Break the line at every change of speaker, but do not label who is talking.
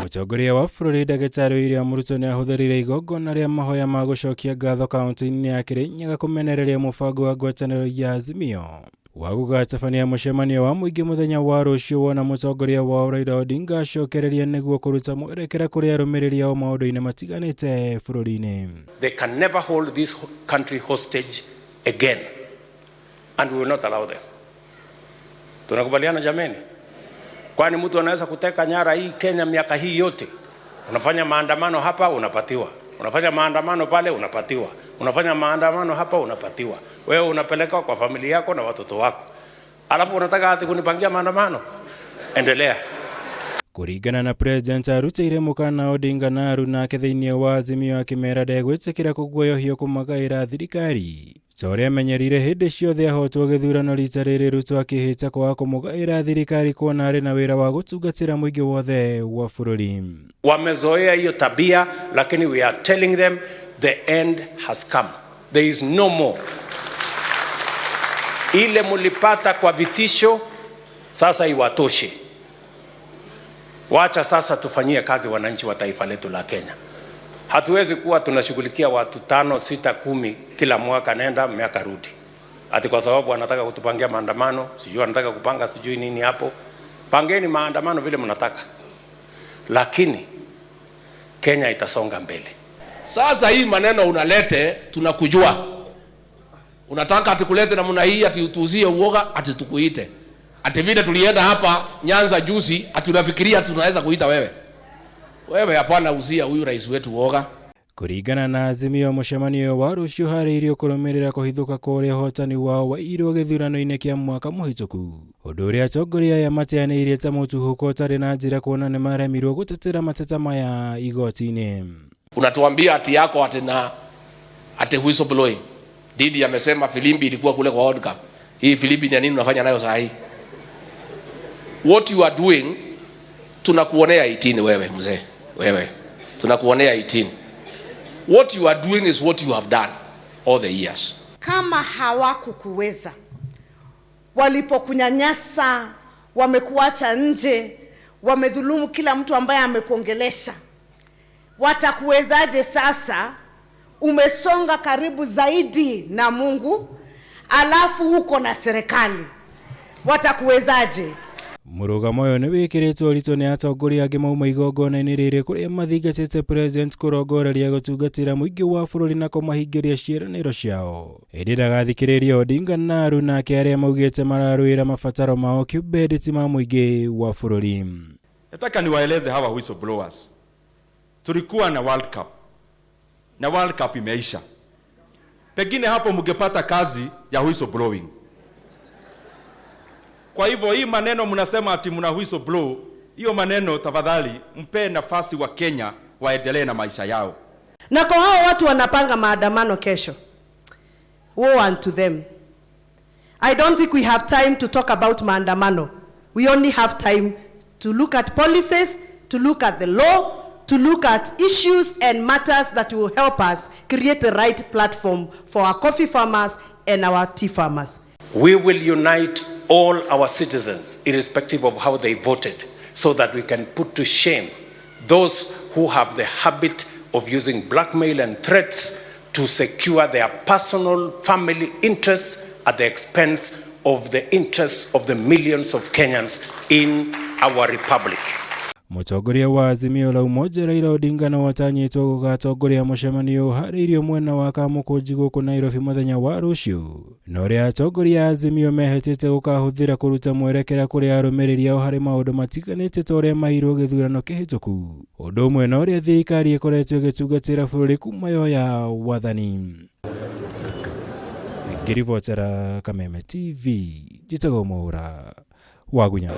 Mutongoria wa bururi Dr William Ruto ni ahuthiire igongona ria mahoya ma gucokia ngatho kaunti-ini ya Kirinyaga kumenereria mubango wa ngwataniro ya Azimio wa gukatabania mucemanio wa muingi muthenya wa ruciu wona mutongoria wa Raila Odinga acokereria niguo kuruta mwerekera kuri arumiriri ao maundu-ini matiganite bururi-ini.
They can never hold this country hostage again and we will not allow them. Tunakubaliana jameni? Kwani mtu anaweza kuteka nyara hii Kenya miaka hii yote? Unafanya maandamano hapa unapatiwa. Unafanya maandamano pale unapatiwa. Unafanya maandamano hapa unapatiwa. Wewe unapeleka kwa familia yako na watoto wako. Alafu unataka ati kunipangia maandamano? Endelea.
Kuringana na President arutiire mukaana Odinga na nake thiini wa Azimio akimera ndegwitikira kuguoyohio kumagaira thirikari. Toria amenyerete hindi ciothe ahotwo githurano rita riri Ruto akihita kwa kumugaira thirikari kuona ari na wira wa gutungatira muingi wothe wa bururi.
Wamezoea hiyo tabia, lakini we are telling them the end has come. There is no more. Ile mulipata kwa vitisho sasa iwatoshe. Wacha sasa tufanyie kazi wananchi wa taifa letu la Kenya. Hatuwezi kuwa tunashughulikia watu 5, 6, 10 kila mwaka nenda miaka rudi. Ati kwa sababu wanataka kutupangia maandamano, sijui wanataka kupanga sijui nini hapo. Pangeni maandamano vile mnataka. Lakini Kenya itasonga mbele.
Sasa hii maneno unalete tunakujua. Unataka ati kulete namna hii ati utuzie uoga ati tukuite. Ati vile tulienda hapa Nyanza juzi ati unafikiria tunaweza kuita wewe. Wewe hapana uzia huyu rais wetu uoga.
Kuringana na Azimio mucemanio wa ruciu uhariirio kurumirira kuhithuka kwa hotani wao wa iro githurano-ini kia mwaka muhituku. Undu uria atongoria aya mateaniire ta mutuhuko utari na njira kuona ni maremirwo gutetera mateta maya igoti-ini.
Unatuambia ati yako ati whistleblowing. Didi amesema filimbi ilikuwa kule kwa Odinga. Hii filimbi ni nini unafanya nayo saa hii? What you are doing tunakuonea 18 wewe mzee. Wewe tunakuonea 18. What you are doing is what you have done all the years.
Kama hawakukuweza, walipokunyanyasa, wamekuacha nje, wamedhulumu kila mtu ambaye amekuongelesha, watakuwezaje sasa? Umesonga karibu zaidi na Mungu, alafu huko na serikali, watakuwezaje?
Murugamo uyu ni wikiritwo rito ni atongoria angi mauma igongona-ini riri kuria mathingatite President kurongoreria gutungatira muingi wa bururi na kumahingiria ciiraniro ciao. Indi ndagathikiriria Odinga na nake aria maugite mararuira mabataro mao kiumbe ti ma muingi wa bururi.
Nataka niwaeleze hawa whistleblowers. Tulikuwa na World Cup. Na World Cup imeisha. Pengine hapo mngepata kazi ya whistleblowing. Kwa hivyo hii maneno mnasema ati mna whistleblow, hiyo maneno tafadhali mpe nafasi wa Kenya waendelee na maisha yao.
Na kwa hao watu wanapanga maandamano kesho, woe unto them. I don't think we have time to talk about maandamano. We only have time to look at policies, to look at the law, to look at issues and matters that will help us create the right platform for our coffee farmers and our tea farmers.
We will unite all our citizens, irrespective of how they voted, so that we can put to shame those who have the habit of using blackmail and threats to secure their personal family interests at the expense of the interests of the millions of Kenyans in our republic.
Mutongoria wa Azimio la Umoja Raila Odinga na watanyitwo gugatongoria mucemanio uhariirio mwena wa Kamukunji guku Nairobi muthenya wa ruciu. No ria atongoria Azimio mehetete gukahuthira kuruta mwerekera kuri arumiriri ao hari maundu matiganite ta uria mahirwo githurano kihituku. Undu umwe no ria thirikari ikoretwo igitungatira bururi kuma yoya wathani. Ngirivotera Kameme TV, jitago Mwaura, Wagunya.